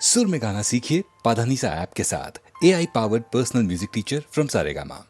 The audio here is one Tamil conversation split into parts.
सुर में गाना सीखिए पाधानीसा ऐप के साथ। AI powered personal music teacher from Saregama.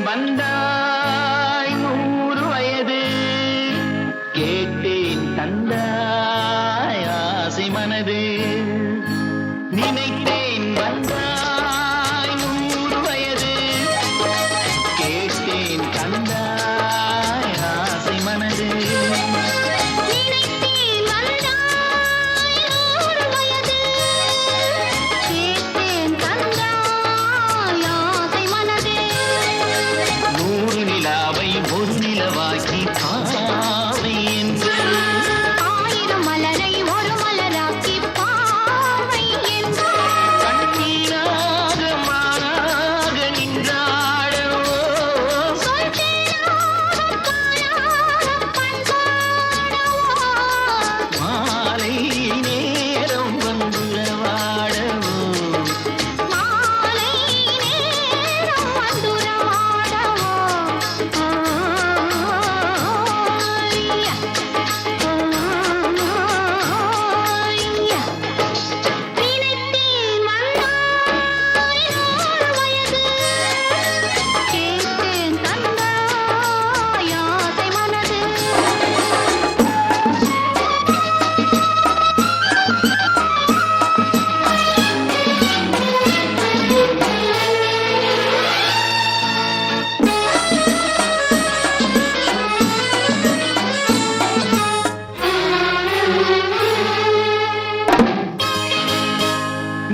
வந்தாய் 100 வயது கேட்டேன் தந்தாய் ஆசை மனது நினைத்தேன் வந்தாய் 100 வயது கேட்டேன் தந்தாய் ஆசை மனது ஒரு நிலவாக்கி பாவை என்று 1000 மலரை ஒரு மலராக்கி பாவை என்று கண்ணீராக மாறாக நின்றாடோ மாலை நேரம் வந்துரவாடவோ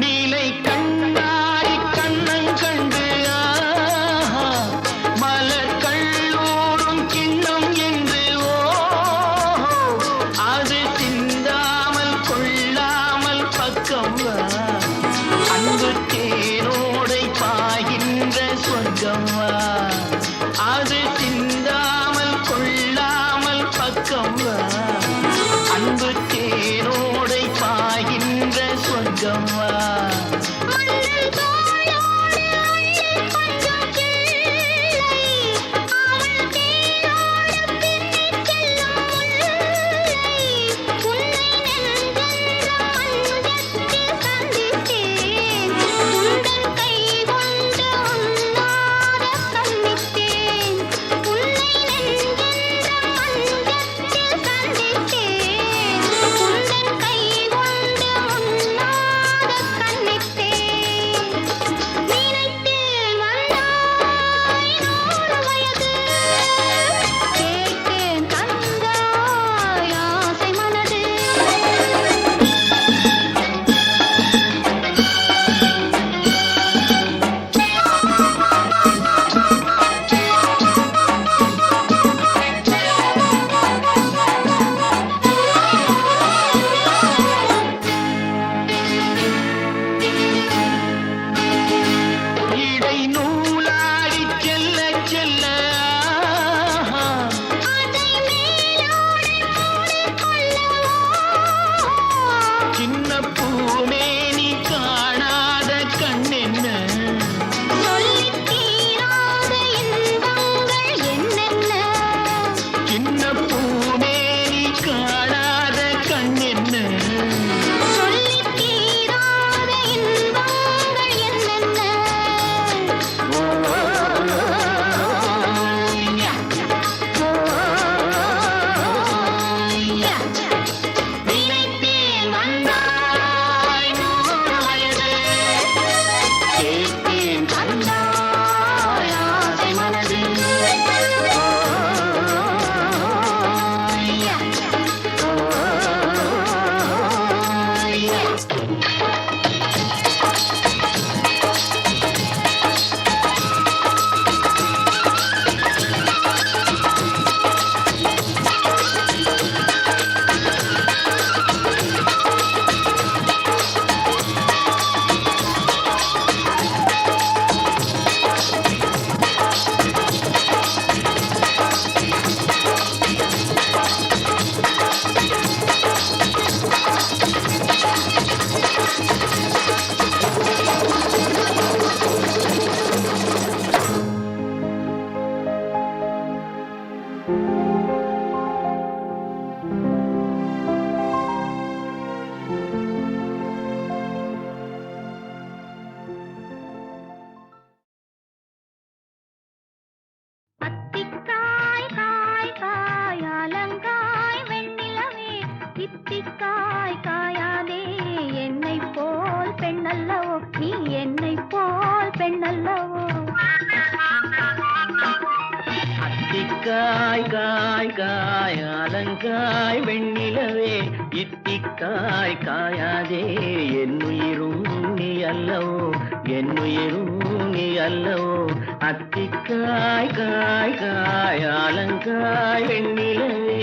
நீலை கண்ணாடி கண்ணன் கண்டு மலர் கல்லூரும் கிண்ணம் என்று அது சிந்தாமல் கொள்ளாமல் பக்கம் வா அன்பு தேனோடை பாய்கின்ற சொர்க்கம் வா அது சிந்தாமல் கொள்ளாமல் பக்கம் வா அன்பு தேனோடை பாய்கின்ற சொர்க்கம் வா இத்திக்காய் காய் காய் அலங்காய் வெண்ணிலவே இத்திக்காய் காயாதே என்னுயிரும் நீ அல்லவோ என்னுயிரும் நீ அல்லவோ அத்திக்காய் காய் காய் அலங்காய் வெண்ணிலவே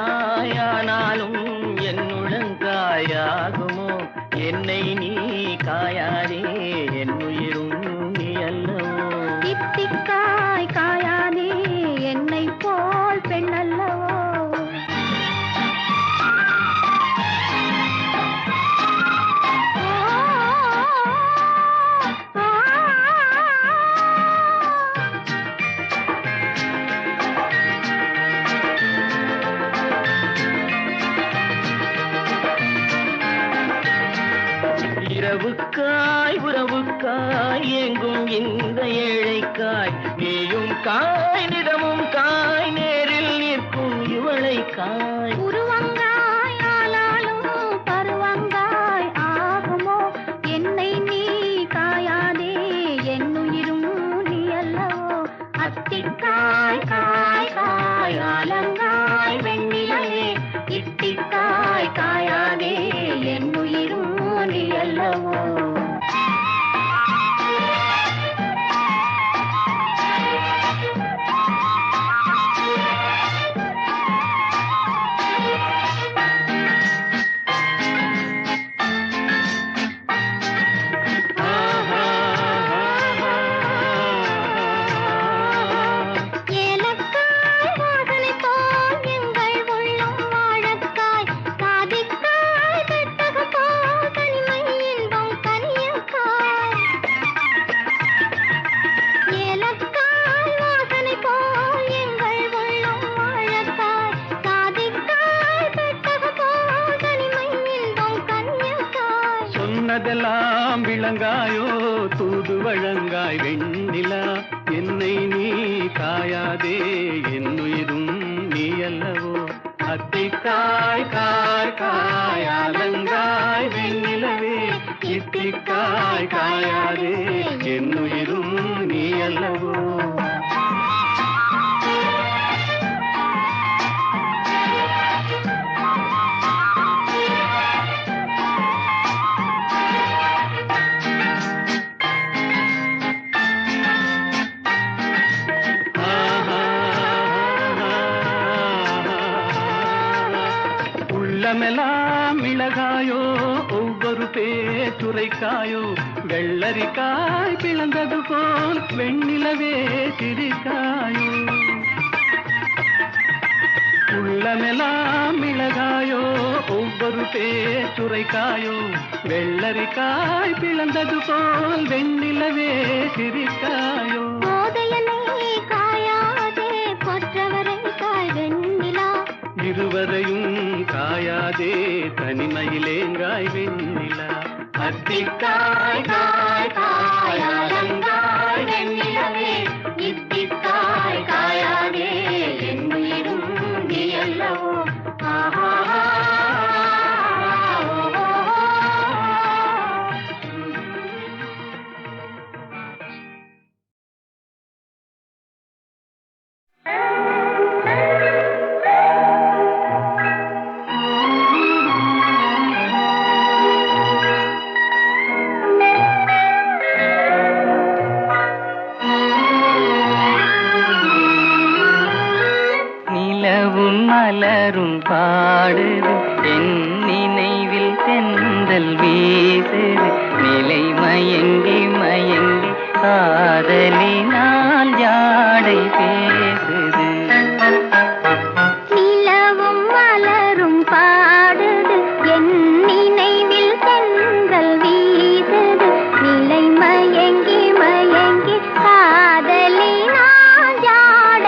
காயானாலும் என்னுளங்காயாகுமோ என்னை நீ காயாதே என்னுயிரும் நீ அல்லவோ இத்திக்காய் காயாதே என்னை போல் பெண் அல்லவோ இரவுக்காய் உறவுக்காய் எங்கும் இந்த ஏழைக்காய் நீயும் காய் நிறமும் காய் நேரில் நிற்கும் இவளை காய் உருவங்காய் ஆனாலும் பருவங்காய் ஆகுமோ என்னை நீ காயாதே என்னுயிரும் நீ அல்லவோ அத்திக்காய் காய் காய் அலங்காய் வெண்ணிலவே இத்திக்காய் காயாதே என்னுயிரும் நீ அல்லவோ சொன்னதெல்லாம் விளங்காயோ தூது வழங்காய் வெண்ணிலா என்னை நீ காயாதே என்னுயிரும் நீ அல்லவோ அத்திக்காய் காய் காய் அலங்காய் வெண்ணிலவே இத்திக்காய் காயாதே என்னுயிரும் நீ அல்லவோ உள்ளமெல்லாம் மிளகாயோ ஒவ்வொரு பேச்சுரைக்காயோ வெள்ளரிக்காய் பிளந்தது போல் வெண்ணிலவே சிரிக்காயோ உள்ளமெல்லாம் மிளகாயோ ஒவ்வொரு பேச்சுரைக்காயோ வெள்ளரிக்காய் பிளந்தது போல் வெண்ணிலவே சிரிக்காயோ காயாதே கொற்றவரை காய் வெண்ணிலா இருவரையும் காயாதே தனிமையிலேங்காய் வெண்ணிலா அத்திக்காய் காய் காய் அலங்காய் வெண்ணிலவே இத்திக்காய் காயாதே என்னுயிரும் நீ அல்லவோ மலரும் பாடுது என் நினைவில் தென்றல் வீசுது நிலை மயங்கி மயங்கி காதலினால் ஜாடை பேசுது நிலவும் மலரும் பாடுது என் நினைவில் தென்றல் வீசுது நிலை மயங்கி மயங்கி காதலினால் ஜாடை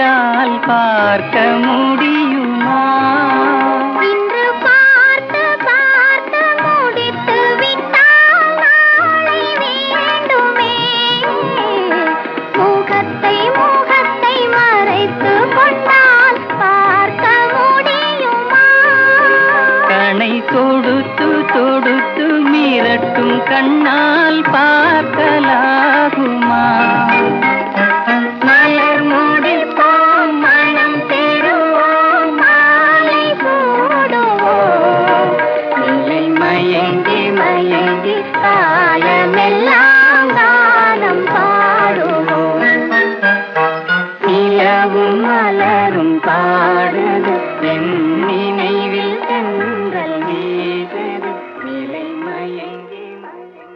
கண்டால் பார்க்க முடியுமா? இன்று பார்த்து பார்த்து முடித்து விட்டால் நாளை வேண்டுமே. முகத்தை முகத்தை மறைத்து கொண்டால் பார்க்க முடியுமா? கணை தொடுத்து தொடுத்து மிரட்டும் கண்ணால் பார்க்கலாகுமா? மலர் முடிப்போம், மனம் பெறுவோம், மாலை சூடுவோம். நிலை மயங்கி மயங்கி காலமெல்லாம் காலம் பாடுவோம். நிலவும் மலரும் பாடுது என் நினைவில் தென்றல் வீசுது. நிலை மயங்கி மயங்கி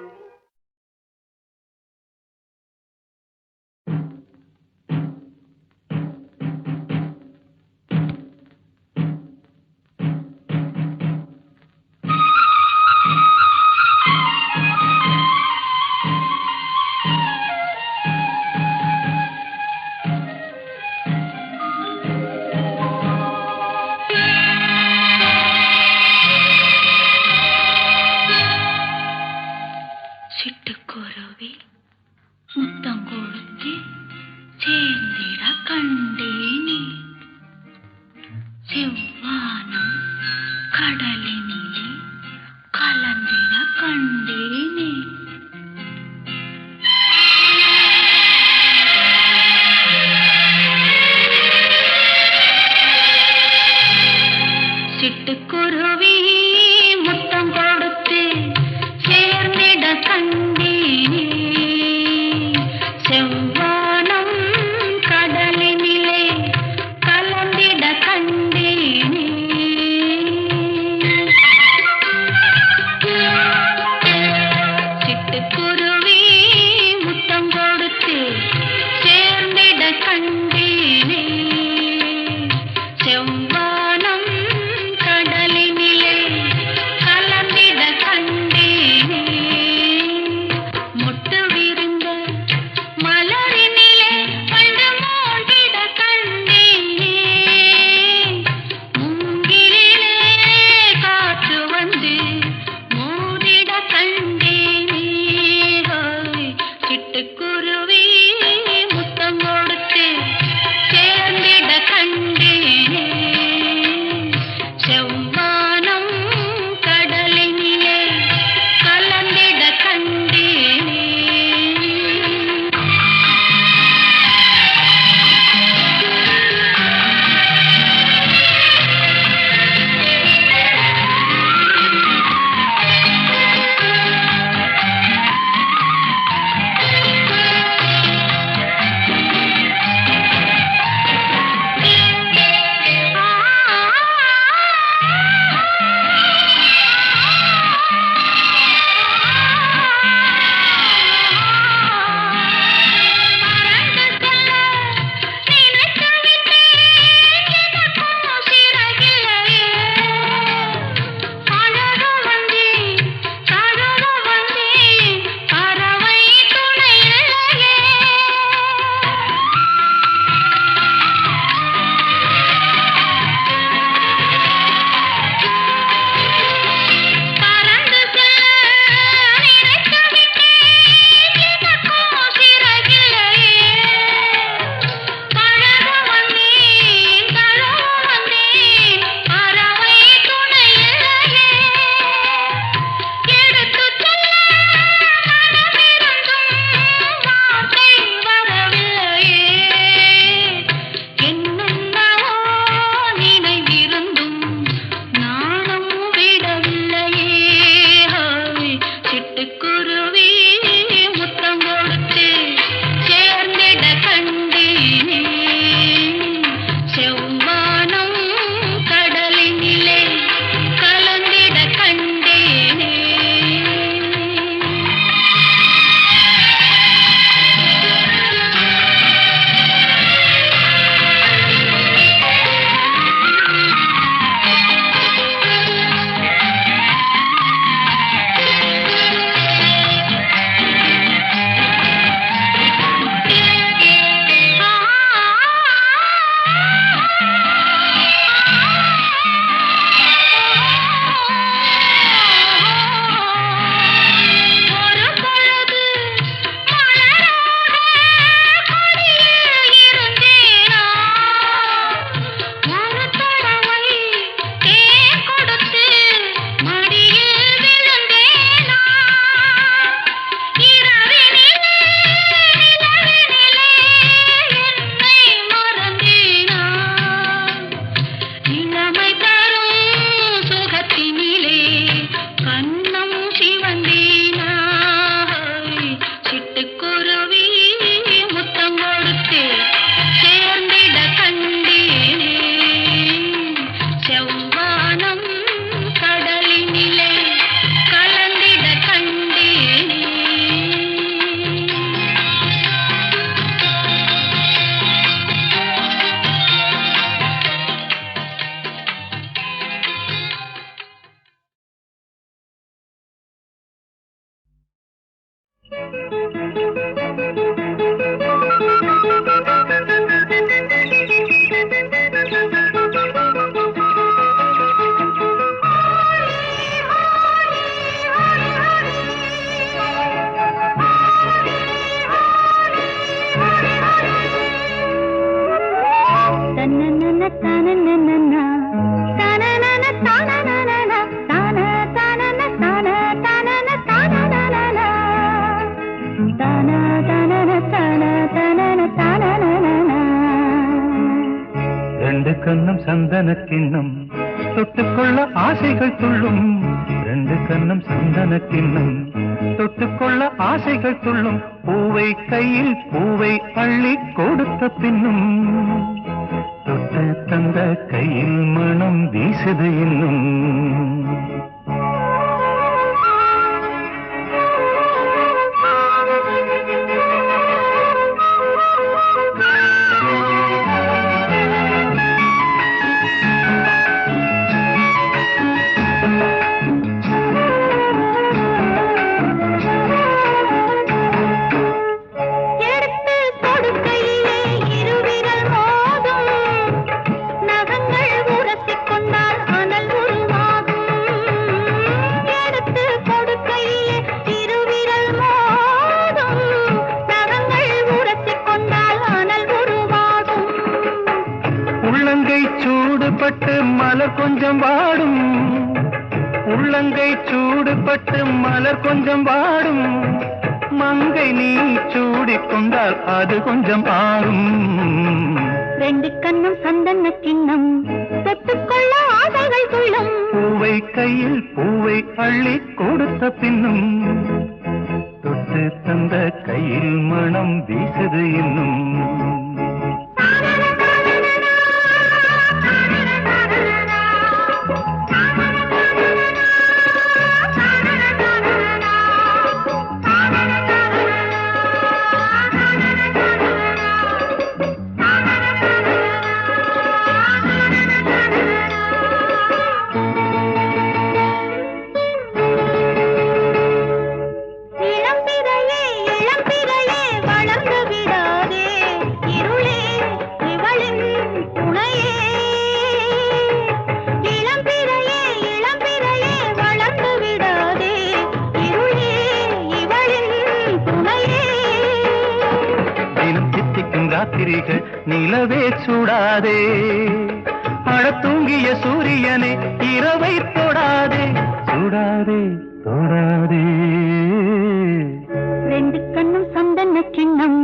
தனனன தனனன தனனன தனனன தன தனன தன தனன தனனன தன தனன தன தனன தனனன. ரெண்டு கண்ணும் சந்தன கிண்ணம் தொட்டுக்கொள்ள ஆசைகள் துள்ளும். ரெண்டு கண்ணும் சந்தன கிண்ணம் தொட்டுக்கொள்ள ஆசைகள் துள்ளும். பூவை கையில் பூவை அள்ளி கொடுத்த பின்னும் தொட்டு தந்த கையில் மனம் வீசுது இன்னும். சூடுபட்டு மலர் கொஞ்சம் வாடும். உள்ளங்கை சூடுபட்டு மலர் கொஞ்சம் வாடும். மங்கை நீ சூடிக்கொண்டால் அது கொஞ்சம் ஆறும். ரெண்டு கண்ணும் சந்தன கிண்ணம் தொட்டுக்கொள்ள ஆசைகள் துள்ளும். பூவை கையில் பூவை அள்ளி கொடுத்த பின்னும் தொட்டு தந்த கையில் மனம் வீசுது இன்னும். நிலவே சூடாதே அழ தூங்கிய சூரியனே இரவை தொடாதே சூடாதே தொடாதே. ரெண்டு கண்ணும் சந்தன கிண்ணம்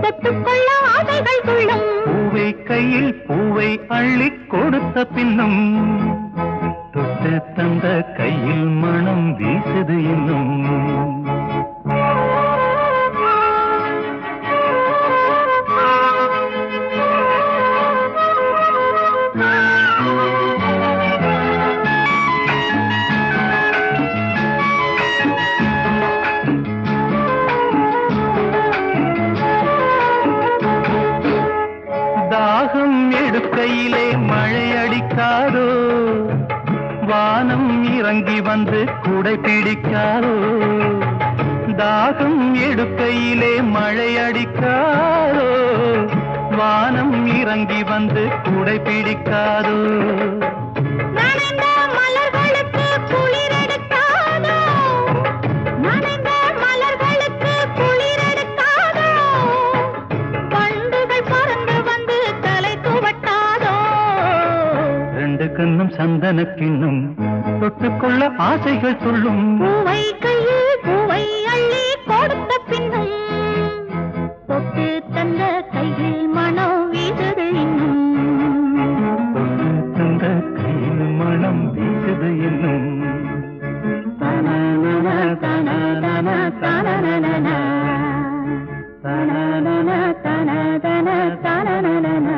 தொட்டுக்கொள்ள ஆசைகள் துள்ளும். பூவை கையில் பூவை அள்ளி கொடுத்த பின்னும் தொட்டு தந்த கையில் மனம் வீசுது இன்னும். தாகம் எடுக்கையிலே மழை அடிக்காதோ. வானம் இறங்கி வந்து குடை பிடிக்காதோ. தாகம் எடுக்கையிலே மழை அடிக்காதோ. வானம் இறங்கி வந்து குடை பிடிக்காதோ. கண்ணும் சந்தன கிண்ணம் தொட்டுக்கொள்ள ஆசைகள் சொல்லும். பூவை கையில் பூவை அள்ளி கொடுத்த பின்னும் தொட்டு தந்த கையில் மனம் வீசுது இன்னும். தொட்டு தந்த கையில் மனம் வீசுது இன்னும். தனனன தனனன தனனன தனனன தனனன தனனன.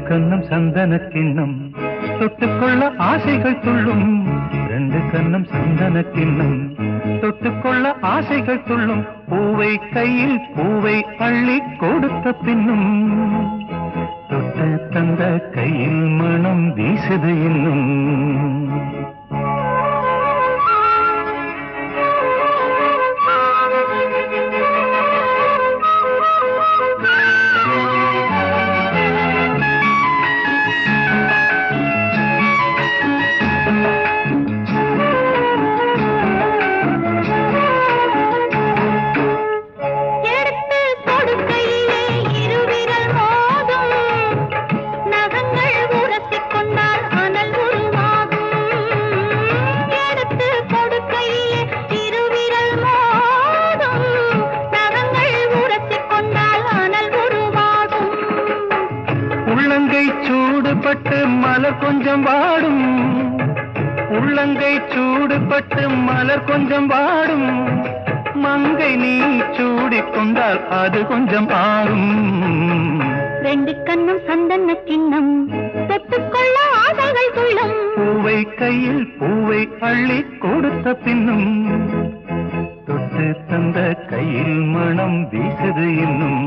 கண்ணும் சந்தன கிண்ணம் தொட்டுக்கொள்ள ஆசைகள் துள்ளும். ரெண்டு கண்ணும் கண்ணும் சந்தன கிண்ணம் தொட்டுக்கொள்ள ஆசைகள் துள்ளும் பூவை கையில் பூவை அள்ளி கொடுத்த பின்னும் தொட்ட தந்த கையில் மனம் வீசுது இன்னும் உள்ளங்கை சூடுபட்டு மலர் கொஞ்சம் வாடும் உள்ளங்கை சூடுபட்டு மலர் கொஞ்சம் வாடும் மங்கை நீ சூடிக்கொண்டால் அது கொஞ்சம் ஆறும் ரெண்டு கண்ணும் சந்தன கிண்ணம் தொட்டுக்கொள்ள ஆசைகள் துள்ளும் பூவை கையில் பூவை அள்ளி கொடுத்த பின்னும் தொட்டு தந்த கையில் மனம் வீசுது இன்னும்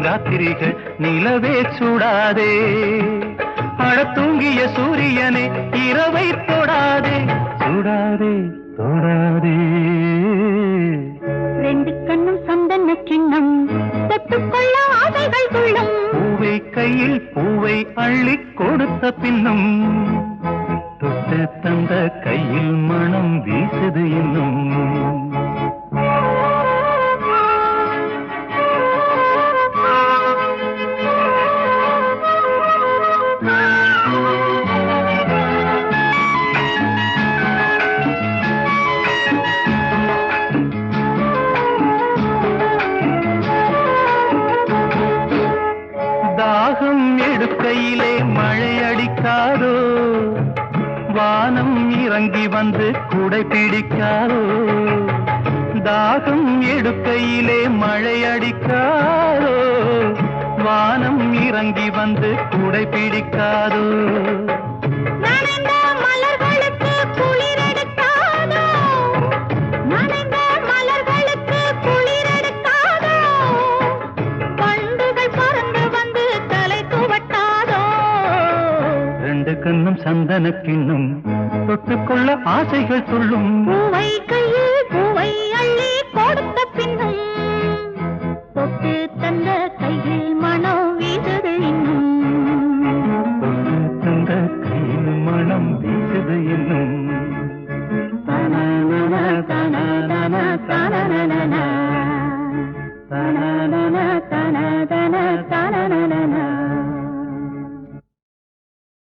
ராத்திரிகள் நிலவே சூடாதே அழத்தூங்கிய சூரியனே இரவை தொடாதே சூடாதே தொடாதே ரெண்டு கண்ணும் சந்தன கிண்ணம் தொட்டுக்கொள்ள ஆசைகள் துள்ளும் பூவை கையில் பூவை அள்ளி கொடுத்த பின்னும் தொட்டு தந்த கையில் மனம் வீசுது இன்னும் தாகம் எடுக்கையிலே மழை அடிக்காதோ வானம் இறங்கி வந்து குடை பிடிக்காதோ தாகம் எடுக்கையிலே மழை அடிக்காதோ வானம் இறங்கி வந்து குடை பிடிக்காதோ மலர்களுக்கு குளிரெடுக்காதோ நனைந்த மலர்களுக்கு குளிரெடுக்காதோ பண்டுகள் பறந்து வந்து தலை துவட்டாதோ ரெண்டு கண்ணும் சந்தன கிண்ணம் தொட்டுக்கொள்ள ஆசைகள் சொல்லும் பூவை கையில் பூவை அள்ளி கொடுத்த பின்னும் தொட்டு தந்த கையில் மனம் வீசுது இன்னும் தொட்டு தந்த கையில் மனம் வீசுது இன்னும் தன தன தன தன தன